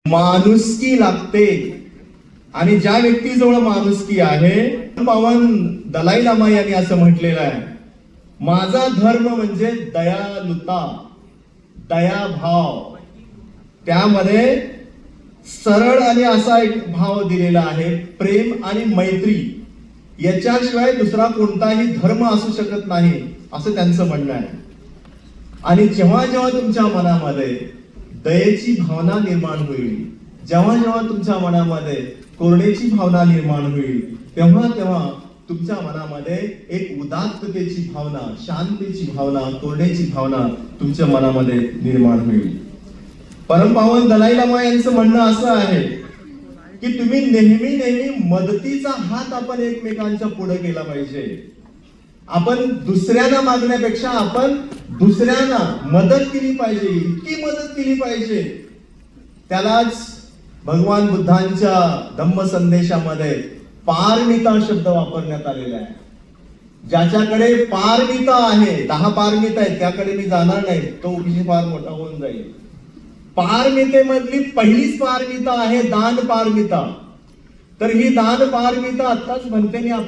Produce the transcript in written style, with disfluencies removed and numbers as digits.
माणुसकी लागते आणि ज्या व्यक्तीजवळ माणुसकी आहे, पावन दलाई लामा यांनी असं म्हटलेलं आहे, माझा धर्म म्हणजे दयालुता, दयाभाव. त्यामध्ये सरळ आणि असा एक भाव दिलेला आहे, प्रेम आणि मैत्री याच्याशिवाय दुसरा कोणताही धर्म असू शकत नाही असं त्यांचं म्हणणं आहे. आणि जेव्हा जेव्हा तुमच्या मनामध्ये दयेची भावना निर्माण होईल, जेव्हा जेव्हा तुमच्या मनामध्ये करुणेची भावना निर्माण होईल, तेव्हा तेव्हा तुमच्या मनामध्ये एक उदात्ततेची भावना, शांतीची भावना, करुणेची भावना तुमच्या मनामध्ये निर्माण होईल. परमपावन दलाई लामा यांचं म्हणणं असं आहे की तुम्ही नेहमी नेहमी मदतीचा हात आपण एकमेकांच्या पुढे केला पाहिजे. आपण दुसऱ्यांना मागण्यापेक्षा आपण दुसऱ्यांना मदत केली पाहिजे, इतकी मदत केली पाहिजे. त्यालाच भगवान बुद्धांच्या धम्म संदेशामध्ये पारमिता शब्द वापरण्यात आलेला आहे. ज्याच्याकडे पारमिता आहे, 10 पारमिता आहेत, त्याकडे मी जाणार नाही, तो विषय फार मोठा होऊन जाईल. पारमितेमधली पहिलीच पारमिता आहे दान पारमिता. तर ही दान पारमिता आत्ताच म्हणते